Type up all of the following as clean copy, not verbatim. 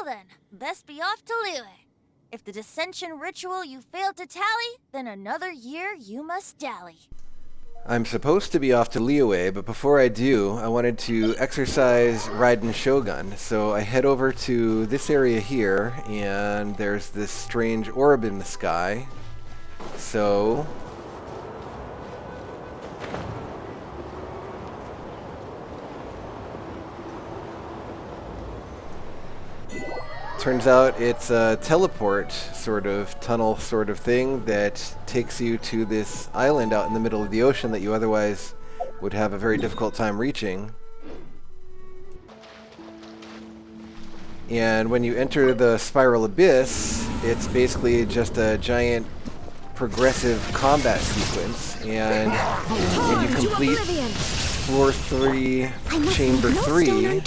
then, best be off to Liyue. If the Descension ritual you failed to tally, then another year you must dally. I'm supposed to be off to Liyue, but before I do, I wanted to exercise Rite Shogun. So I head over to this area here, and there's this strange orb in the sky. So turns out it's a teleport sort of tunnel sort of thing that takes you to this island out in the middle of the ocean that you otherwise would have a very difficult time reaching. And when you enter the Spiral Abyss, it's basically just a giant progressive combat sequence, and when you complete floor 3, chamber 3,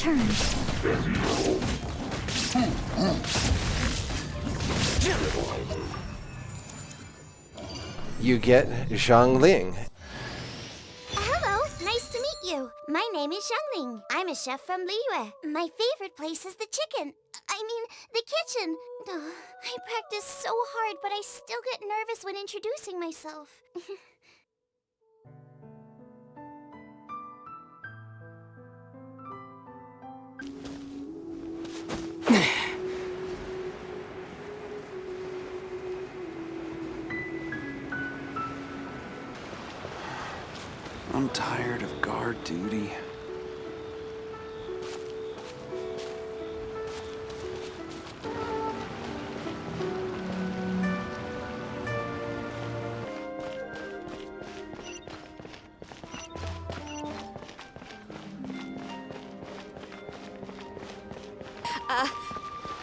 you get Zhangling. Hello, nice to meet you. My name is Zhangling. I'm a chef from Liyue. My favorite place is the chicken. The kitchen. I practice so hard, but I still get nervous when introducing myself. I'm tired of guard duty.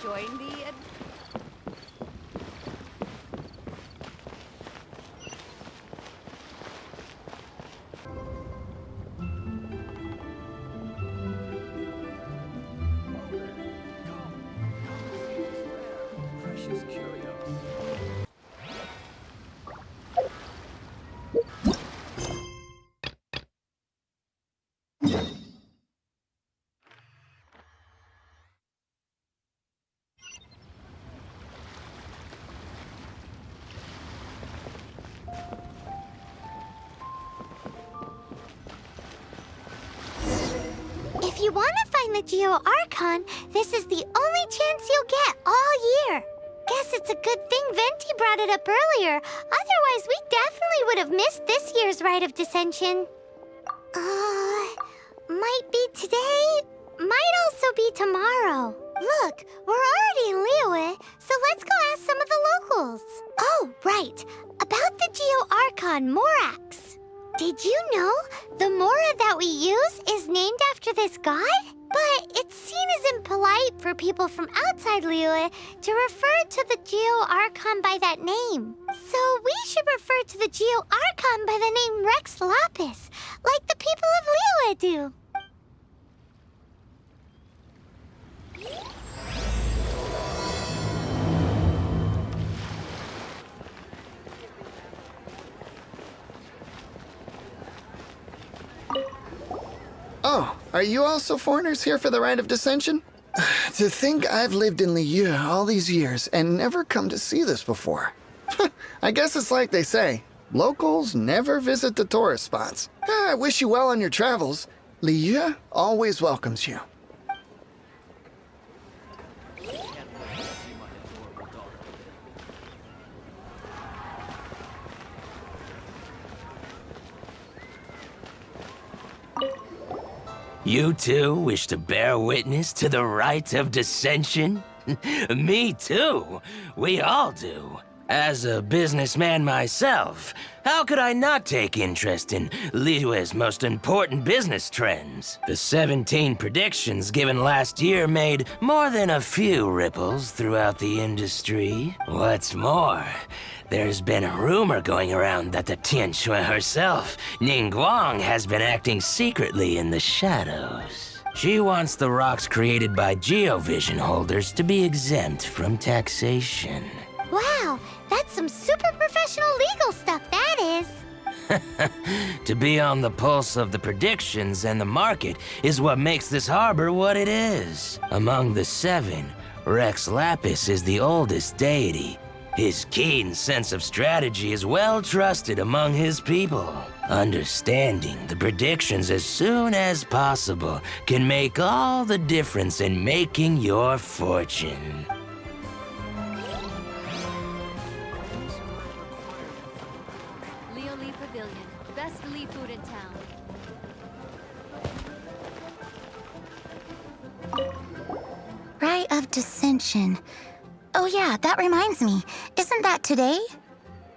Join the... If you want to find the Geo-Archon, this is the only chance you'll get all year. Guess it's a good thing Venti brought it up earlier. Otherwise, we definitely would have missed this year's Rite of Descension. Might be today, might also be tomorrow. Look, we're already in Liyue, so let's go ask some of the locals. Oh, right. About the Geo-Archon Morax. Did you know the Mora that we use is named after this god? But it's seen as impolite for people from outside Liyue to refer to the Geo-Archon by that name. So we should refer to the Geo-Archon by the name Rex Lapis, like the people of Liyue do. Oh, are you also foreigners here for the Rite of Descension? To think I've lived in Liyue all these years and never come to see this before. I guess it's like they say, locals never visit the tourist spots. I wish you well on your travels. Liyue always welcomes you. You too wish to bear witness to the Rite of Descension? Me too. We all do. As a businessman myself, how could I not take interest in Liyue's most important business trends? The 17 predictions given last year made more than a few ripples throughout the industry. What's more, there's been a rumor going around that the Tianshui herself, Ningguang, has been acting secretly in the shadows. She wants the rocks created by Geovision holders to be exempt from taxation. Wow, that's some super professional legal stuff, that is. To be on the pulse of the predictions and the market is what makes this harbor what it is. Among the 7, Rex Lapis is the oldest deity. His keen sense of strategy is well trusted among his people. Understanding the predictions as soon as possible can make all the difference in making your fortune. Liyue Pavilion, best Lee food in town. Rite of Descension. Oh yeah, that reminds me. Isn't that today?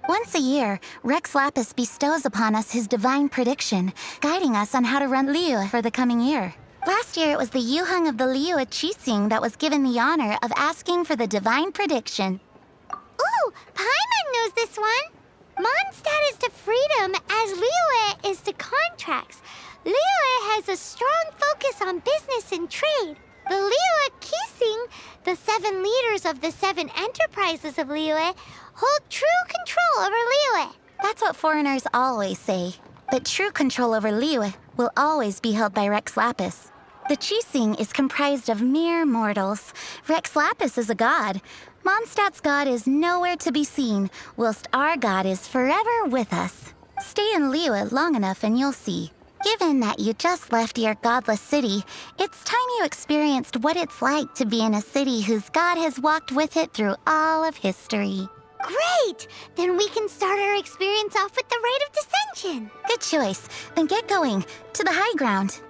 Once a year, Rex Lapis bestows upon us his divine prediction, guiding us on how to run Liyue for the coming year. Last year, it was the Yuheng of the Liyue Qixing that was given the honor of asking for the divine prediction. Ooh, Paimon knows this one. Mondstadt is to freedom as Liyue is to contracts. Liyue has a strong focus on business and trade. The Liyue Qixing, the 7 leaders of the 7 enterprises of Liyue, hold true control over Liyue. That's what foreigners always say. But true control over Liyue will always be held by Rex Lapis. The Qixing is comprised of mere mortals. Rex Lapis is a god. Mondstadt's god is nowhere to be seen, whilst our god is forever with us. Stay in Liyue long enough and you'll see. Given that you just left your godless city, it's time you experienced what it's like to be in a city whose god has walked with it through all of history. Great! Then we can start our experience off with the Rite of Descension. Good choice. Then get going. To the high ground.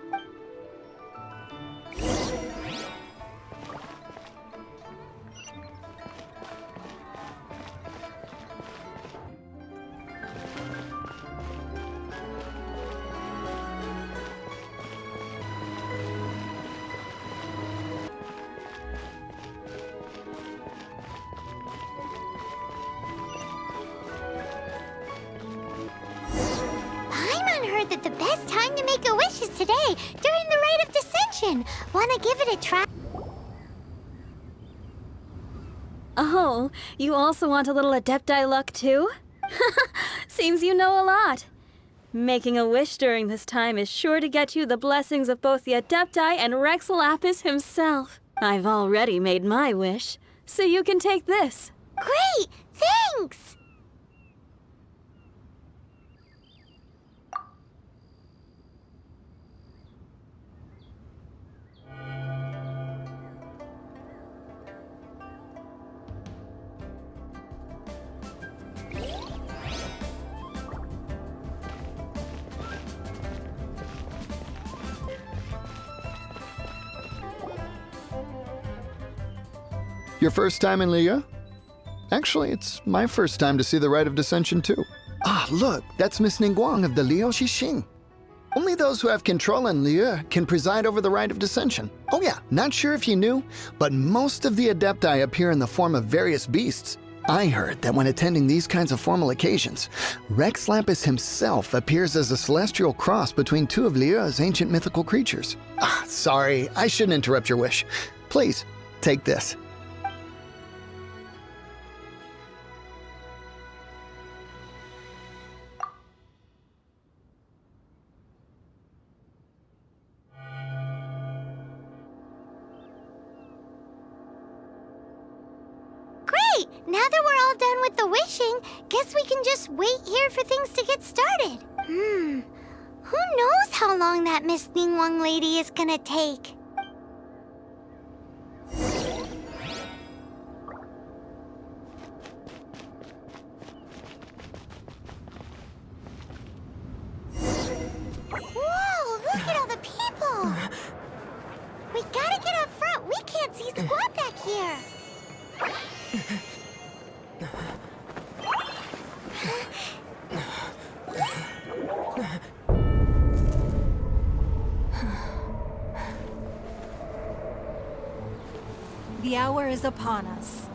That the best time to make a wish is today, during the Rite of Descension. Wanna give it a try? Oh, you also want a little Adepti luck too? Seems you know a lot. Making a wish during this time is sure to get you the blessings of both the Adepti and Rex Lapis himself. I've already made my wish, so you can take this. Great! Thanks! Your first time in Liyue? Actually, it's my first time to see the Rite of Descension too. Ah, look, that's Miss Ningguang of the Liyue Qixing. Only those who have control in Liyue can preside over the Rite of Descension. Oh yeah, not sure if you knew, but most of the Adepti appear in the form of various beasts. I heard that when attending these kinds of formal occasions, Rex Lapis himself appears as a celestial cross between 2 of Liyue's ancient mythical creatures. Ah, sorry, I shouldn't interrupt your wish. Please, take this. Now that we're all done with the wishing, guess we can just wait here for things to get started. Who knows how long that Miss Ningguang lady is gonna take? Whoa, look at all the people! We gotta get up front. We can't see squat back here. The hour is upon us.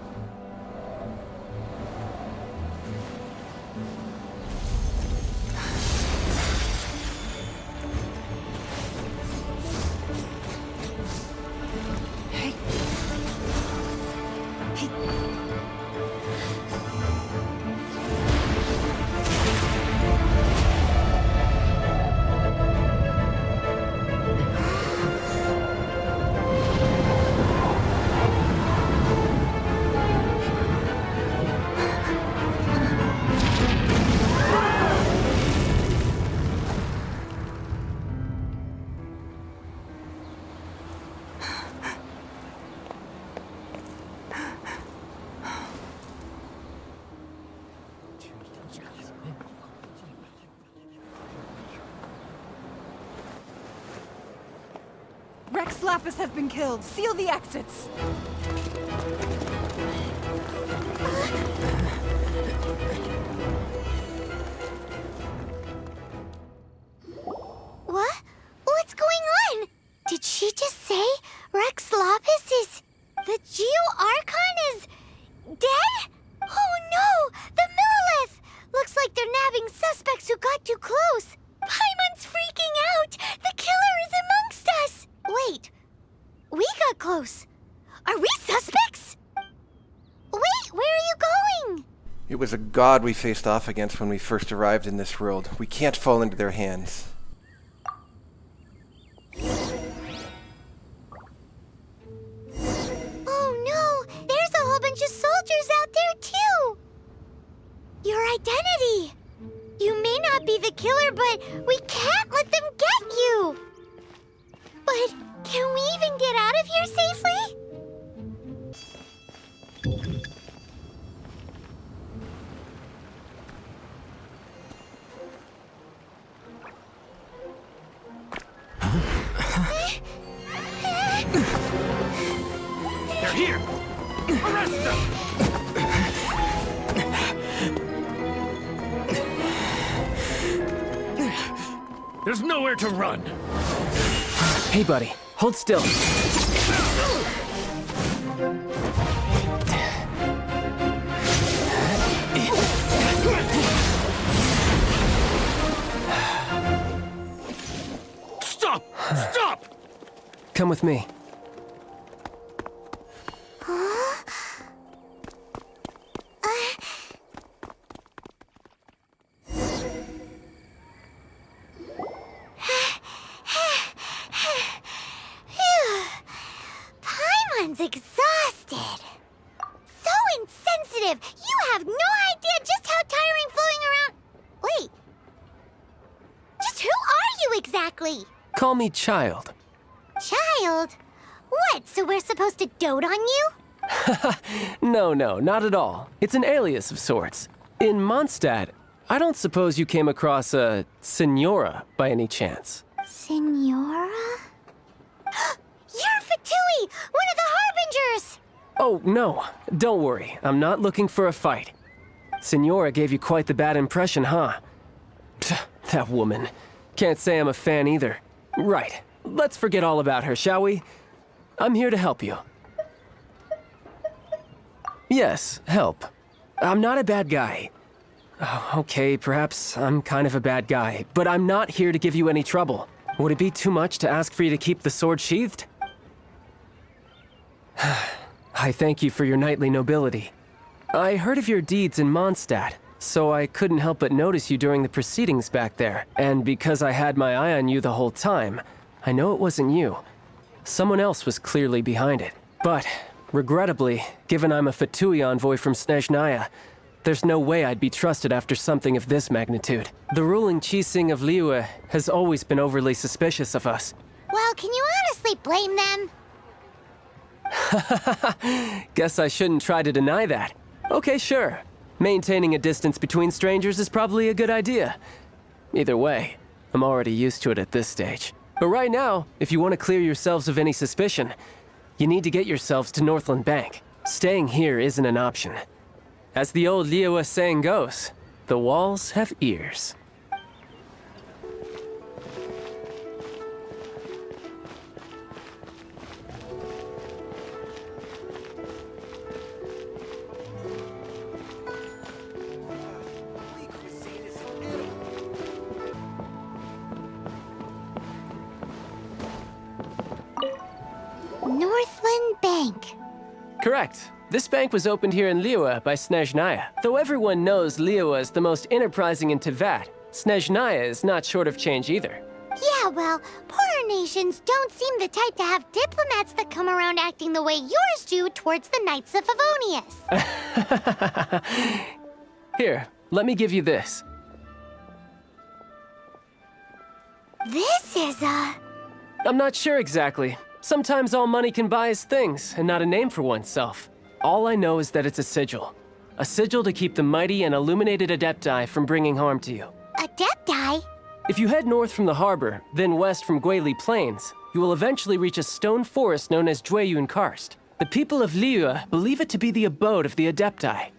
Lapis has been killed. Seal the exits. What? What's going on? Did she just say Rex Lapis is... the Geo-Archon is... dead? Oh no! The Millilith! Looks like they're nabbing suspects who got too close. Paimon's freaking out! The killer is amongst us! Wait. We got close. Are we suspects? Wait, where are you going? It was a god we faced off against when we first arrived in this world. We can't fall into their hands. Oh no! There's a whole bunch of soldiers out there too! Your identity! You may not be the killer, but we can't let them get you! But can we even get out of here safely? They're here! Arrest them! There's nowhere to run! Hey, buddy. Hold still. Stop! Stop! Come with me. Paimon's exhausted. So insensitive. You have no idea just how tiring floating around... Wait. Just who are you exactly? Call me Child. Child? What, so we're supposed to dote on you? No, not at all. It's an alias of sorts. In Mondstadt, I don't suppose you came across a Senora by any chance. Senora? You're Fatui, one of the Harbingers! Oh, no. Don't worry. I'm not looking for a fight. Senora gave you quite the bad impression, huh? Psst, that woman. Can't say I'm a fan either. Right. Let's forget all about her, shall we? I'm here to help you. Yes, help. I'm not a bad guy. Oh, okay, perhaps I'm kind of a bad guy, but I'm not here to give you any trouble. Would it be too much to ask for you to keep the sword sheathed? I thank you for your knightly nobility. I heard of your deeds in Mondstadt, so I couldn't help but notice you during the proceedings back there. And because I had my eye on you the whole time, I know it wasn't you. Someone else was clearly behind it. But, regrettably, given I'm a Fatui envoy from Snezhnaya, there's no way I'd be trusted after something of this magnitude. The ruling Chising of Liyue has always been overly suspicious of us. Well, can you honestly blame them? Guess I shouldn't try to deny that. Okay, sure. Maintaining a distance between strangers is probably a good idea. Either way, I'm already used to it at this stage. But right now, if you want to clear yourselves of any suspicion, you need to get yourselves to Northland Bank. Staying here isn't an option. As the old Liyue saying goes, the walls have ears. Northland Bank. Correct. This bank was opened here in Liyue by Snezhnaya. Though everyone knows Liyue is the most enterprising in Teyvat, Snezhnaya is not short of change either. Yeah, well, poorer nations don't seem the type to have diplomats that come around acting the way yours do towards the Knights of Favonius. Here, let me give you this. This is a... I'm not sure exactly. Sometimes all money can buy is things, and not a name for oneself. All I know is that it's a sigil. A sigil to keep the mighty and illuminated Adepti from bringing harm to you. Adepti? If you head north from the harbor, then west from Guili Plains, you will eventually reach a stone forest known as Jueyun Karst. The people of Liyue believe it to be the abode of the Adepti.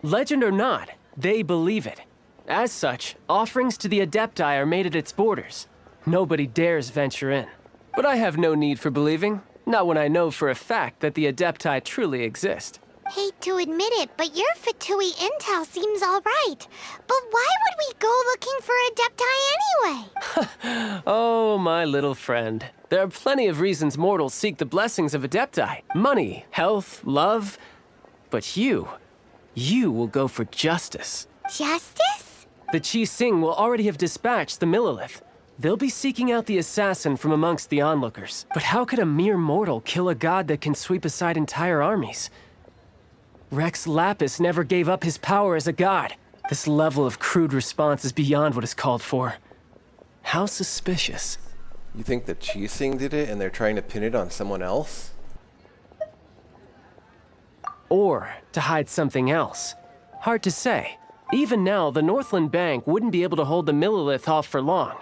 Legend or not, they believe it. As such, offerings to the Adepti are made at its borders. Nobody dares venture in. But I have no need for believing, not when I know for a fact that the Adepti truly exist. Hate to admit it, but your Fatui intel seems all right. But why would we go looking for Adepti anyway? Oh, my little friend. There are plenty of reasons mortals seek the blessings of Adepti. Money, health, love. But you will go for justice. Justice? The Qi Sing will already have dispatched the Millilith. They'll be seeking out the assassin from amongst the onlookers. But how could a mere mortal kill a god that can sweep aside entire armies? Rex Lapis never gave up his power as a god. This level of crude response is beyond what is called for. How suspicious. You think the Qi Sing did it and they're trying to pin it on someone else? Or to hide something else. Hard to say. Even now, the Northland Bank wouldn't be able to hold the Millilith off for long.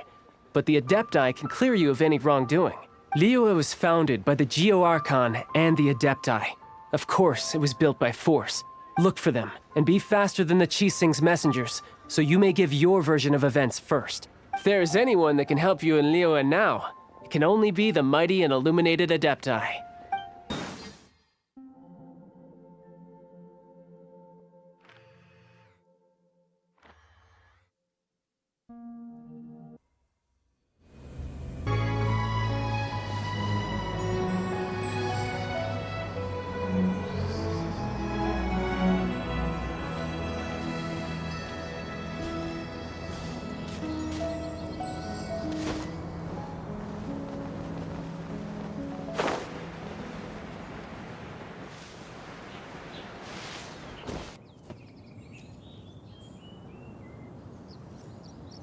But the Adepti can clear you of any wrongdoing. Liyue was founded by the Geo-Archon and the Adepti. Of course, it was built by force. Look for them, and be faster than the Qi Sing's messengers, so you may give your version of events first. If there is anyone that can help you in Liyue now, it can only be the mighty and illuminated Adepti.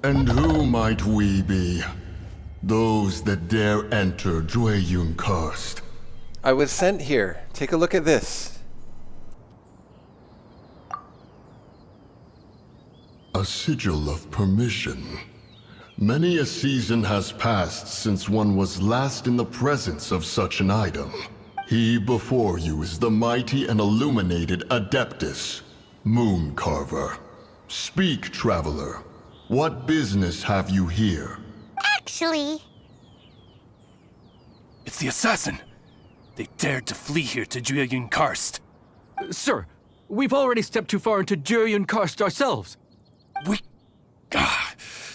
And who might we be? Those that dare enter Jueyun Karst. I was sent here. Take a look at this. A sigil of permission. Many a season has passed since one was last in the presence of such an item. He before you is the mighty and illuminated Adeptus, Moon Carver. Speak, traveler. What business have you here? Actually... It's the assassin! They dared to flee here to Jueyun Karst. Sir, we've already stepped too far into Jueyun Karst ourselves.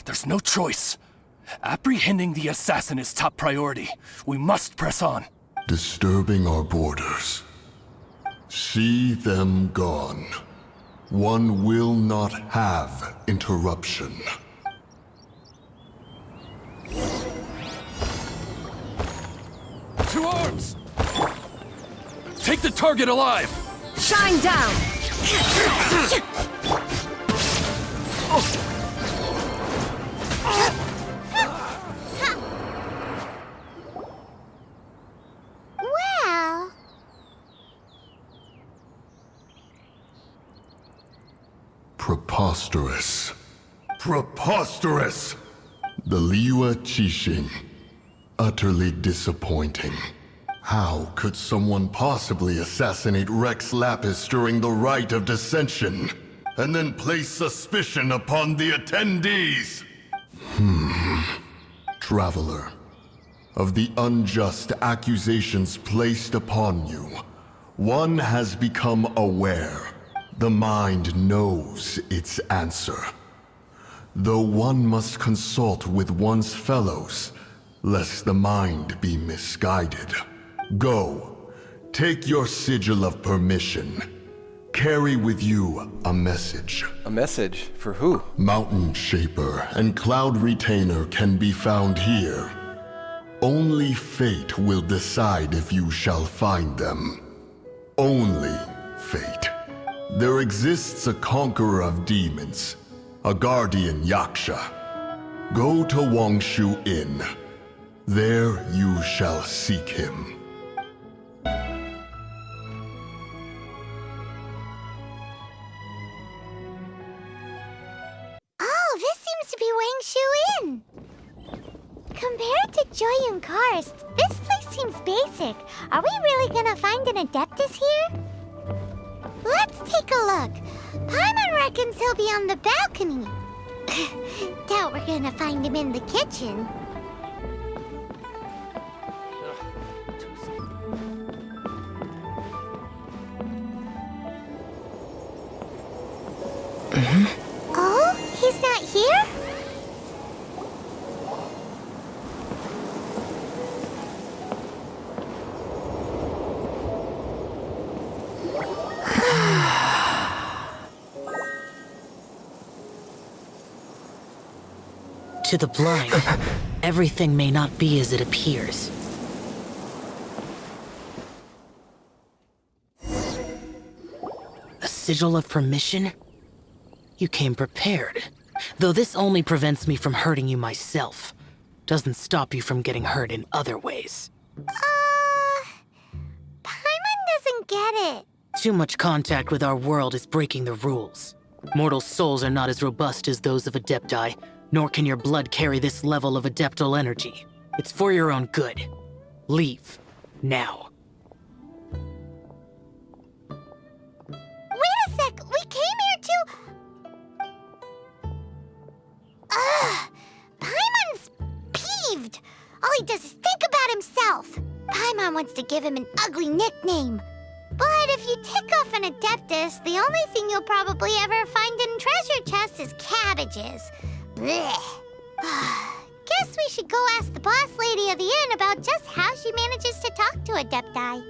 There's no choice. Apprehending the assassin is top priority. We must press on. Disturbing our borders. See them gone. One will not have interruption. To arms! Take the target alive! Shine down! Well... Preposterous. Preposterous! The Liyue Qixing. Utterly disappointing. How could someone possibly assassinate Rex Lapis during the Rite of Descension, and then place suspicion upon the attendees? Traveler, of the unjust accusations placed upon you, one has become aware. The mind knows its answer. Though one must consult with one's fellows, lest the mind be misguided. Go, take your sigil of permission. Carry with you a message. A message? For who? Mountain Shaper and Cloud Retainer can be found here. Only fate will decide if you shall find them. Only fate. There exists a conqueror of demons, a guardian Yaksha. Go to Wangshu Inn. There you shall seek him. magic. Are we really gonna find an Adeptus here? Let's take a look. Paimon reckons he'll be on the balcony. Doubt we're gonna find him in the kitchen. Oh, he's not here? To the blind, everything may not be as it appears. A sigil of permission? You came prepared. Though this only prevents me from hurting you myself. Doesn't stop you from getting hurt in other ways. Paimon doesn't get it. Too much contact with our world is breaking the rules. Mortal souls are not as robust as those of Adepti, nor can your blood carry this level of adeptal energy. It's for your own good. Leave. Now. Wait a sec! We came here to... Paimon's peeved! All he does is think about himself! Paimon wants to give him an ugly nickname. But if you tick off an Adeptus, the only thing you'll probably ever find in treasure chests is cabbages. Blech. Guess we should go ask the boss lady of the inn about just how she manages to talk to Adepti.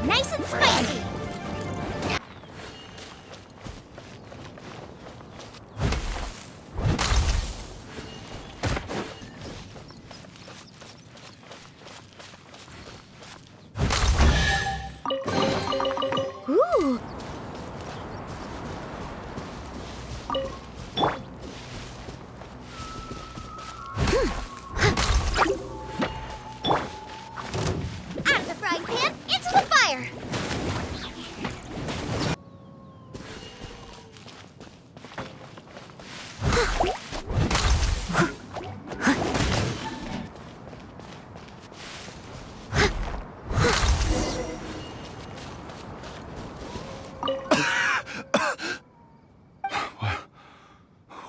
Nice and spicy! Ooh! Out of the frying pan, into the fire!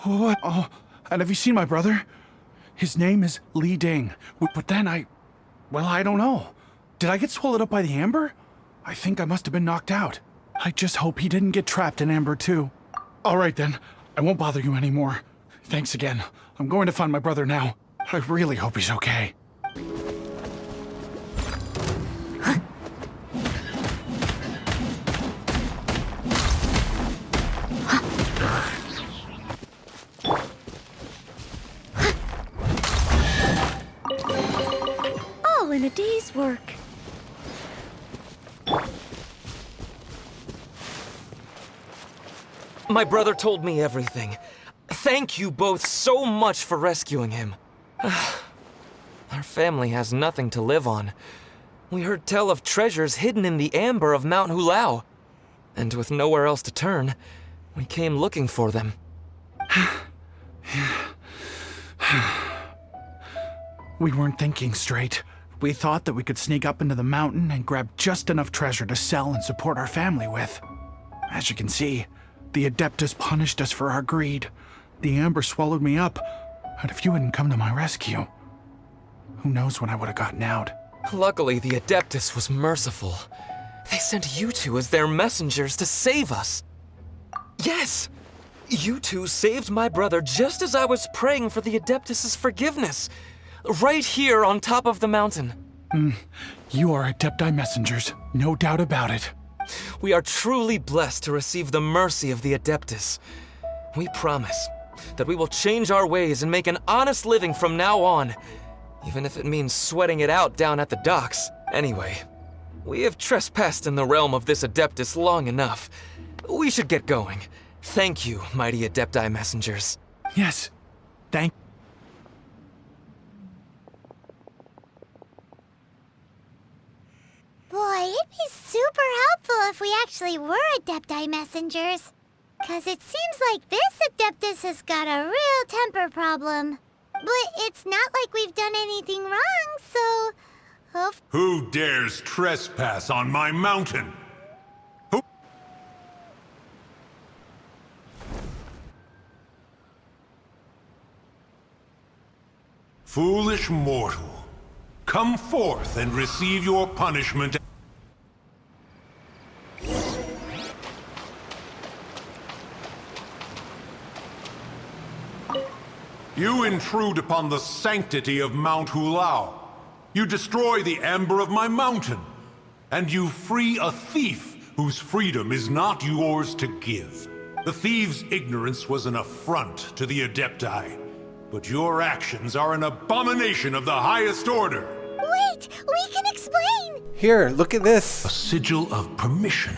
What? Oh, and have you seen my brother? His name is Li Ding. But then well, I don't know. Did I get swallowed up by the amber? I think I must have been knocked out. I just hope he didn't get trapped in amber too. All right then, I won't bother you anymore. Thanks again. I'm going to find my brother now. I really hope he's okay. All in a day's work. My brother told me everything. Thank you both so much for rescuing him. Our family has nothing to live on. We heard tell of treasures hidden in the amber of Mount Hulao. And with nowhere else to turn, we came looking for them. We weren't thinking straight. We thought that we could sneak up into the mountain and grab just enough treasure to sell and support our family with. As you can see, the Adeptus punished us for our greed. The amber swallowed me up, and if you hadn't come to my rescue, who knows when I would have gotten out. Luckily, the Adeptus was merciful. They sent you two as their messengers to save us. Yes! You two saved my brother just as I was praying for the Adeptus' forgiveness. Right here on top of the mountain. You are Adepti messengers, no doubt about it. We are truly blessed to receive the mercy of the Adeptus. We promise that we will change our ways and make an honest living from now on, even if it means sweating it out down at the docks. Anyway, we have trespassed in the realm of this Adeptus long enough. We should get going. Thank you, mighty Adepti messengers. Yes, thank Boy, it'd be super helpful if we actually were Adepti messengers. 'Cause it seems like this Adeptus has got a real temper problem. But it's not like we've done anything wrong, so... Who dares trespass on my mountain? Foolish mortal, come forth and receive your punishment. You intrude upon the sanctity of Mount Hulao. You destroy the amber of my mountain. And you free a thief whose freedom is not yours to give. The thief's ignorance was an affront to the Adepti. But your actions are an abomination of the highest order. Wait, we can explain! Here, look at this. A sigil of permission.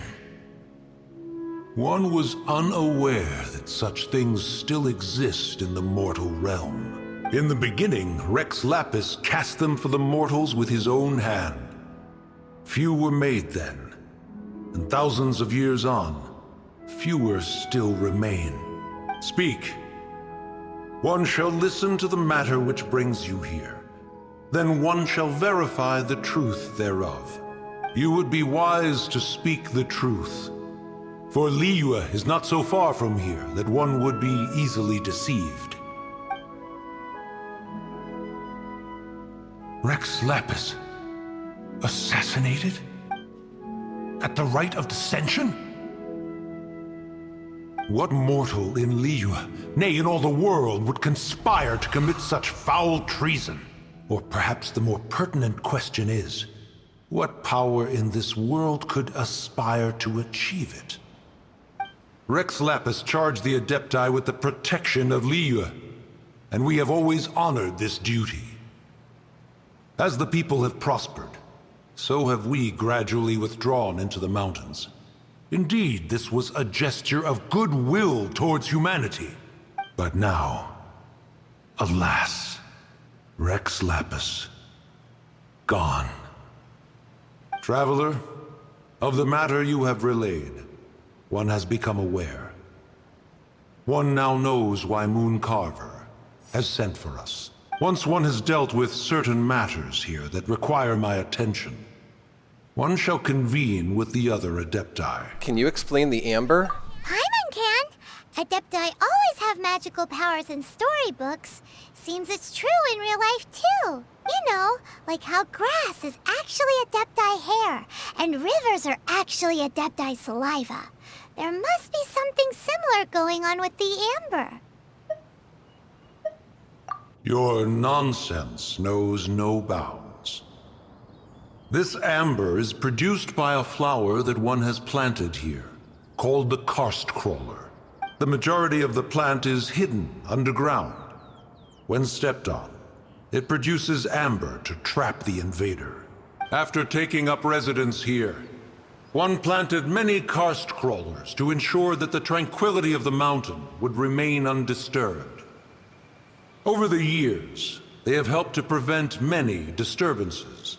One was unaware that such things still exist in the mortal realm. In the beginning, Rex Lapis cast them for the mortals with his own hand. Few were made then, and thousands of years on, fewer still remain. Speak. One shall listen to the matter which brings you here. Then one shall verify the truth thereof. You would be wise to speak the truth. For Liyue is not so far from here that one would be easily deceived. Rex Lapis, assassinated? At the Rite of Descension? What mortal in Liyue, nay in all the world, would conspire to commit such foul treason? Or perhaps the more pertinent question is, what power in this world could aspire to achieve it? Rex Lapis charged the Adepti with the protection of Liyue, and we have always honored this duty. As the people have prospered, so have we gradually withdrawn into the mountains. Indeed, this was a gesture of goodwill towards humanity. But now, alas, Rex Lapis, gone. Traveler, of the matter you have relayed, one has become aware. One now knows why Moon Carver has sent for us. Once one has dealt with certain matters here that require my attention, one shall convene with the other Adepti. Can you explain the amber? Paimon can! Adepti always have magical powers in storybooks. Seems it's true in real life, too. You know, like how grass is actually Adepti hair, and rivers are actually Adepti saliva. There must be something similar going on with the amber. Your nonsense knows no bounds. This amber is produced by a flower that one has planted here, called the karst crawler. The majority of the plant is hidden underground. When stepped on, it produces amber to trap the invader. After taking up residence here, one planted many karst crawlers to ensure that the tranquility of the mountain would remain undisturbed. Over the years, they have helped to prevent many disturbances.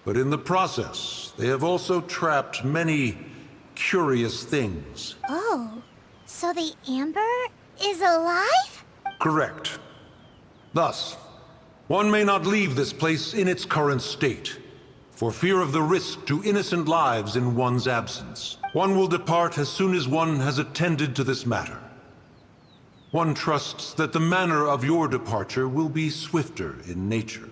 But in the process, they have also trapped many curious things. Oh, so the Amber is alive? Correct. Thus, one may not leave this place in its current state, for fear of the risk to innocent lives in one's absence. One will depart as soon as one has attended to this matter. One trusts that the manner of your departure will be swifter in nature.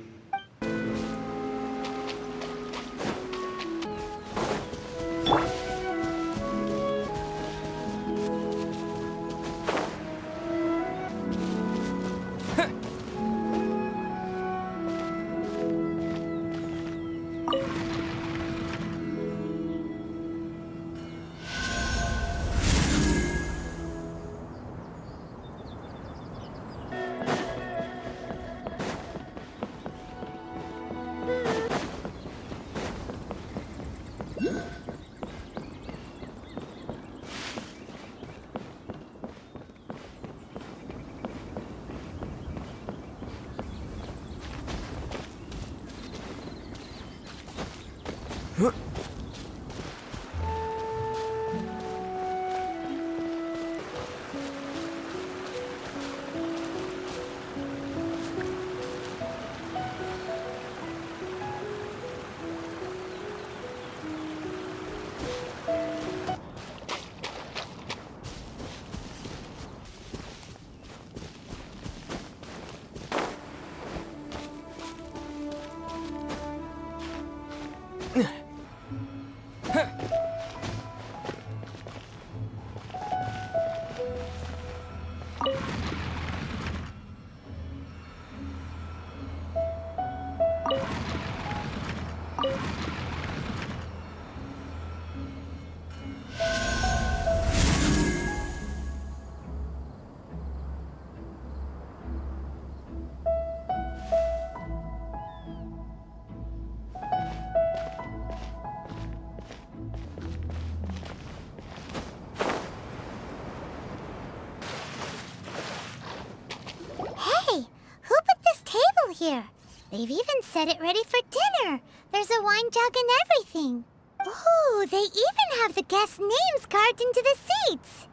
Here. They've even set it ready for dinner. There's a wine jug and everything. Ooh, they even have the guests' names carved into the seats.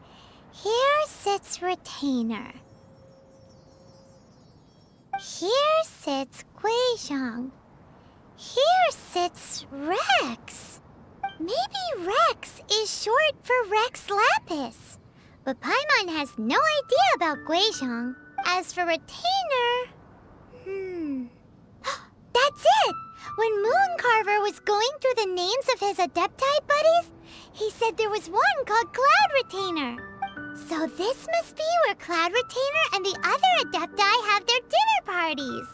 Here sits Retainer. Here sits Guizhong. Here sits Rex. Maybe Rex is short for Rex Lapis. But Paimon has no idea about Guizhong. As for Retainer... That's it! When Mooncarver was going through the names of his Adepti buddies, he said there was one called Cloud Retainer. So this must be where Cloud Retainer and the other Adepti have their dinner parties.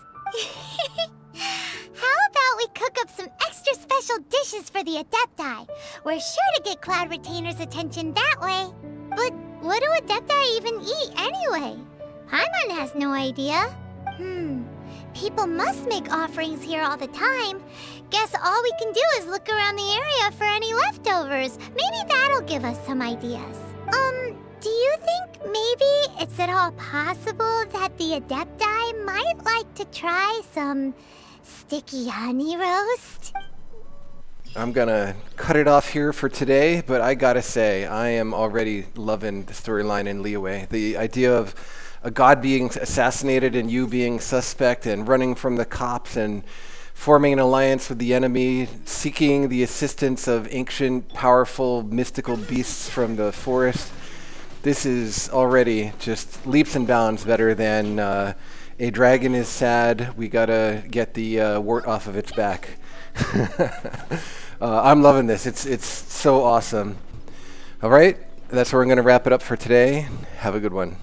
How about we cook up some extra special dishes for the Adepti? We're sure to get Cloud Retainer's attention that way. But what do Adepti even eat anyway? Paimon has no idea. People must make offerings here all the time. Guess all we can do is look around the area for any leftovers. Maybe that'll give us some ideas. Do you think maybe it's at all possible that the Adepti might like to try some sticky honey roast? I'm gonna cut it off here for today, but I gotta say, I am already loving the storyline in Liyue. The idea of a god being assassinated and you being suspect and running from the cops and forming an alliance with the enemy, seeking the assistance of ancient, powerful, mystical beasts from the forest. This is already just leaps and bounds better than a dragon is sad, we gotta get the wart off of its back. I'm loving this. It's so awesome. All right, that's where we're going to wrap it up for today. Have a good one.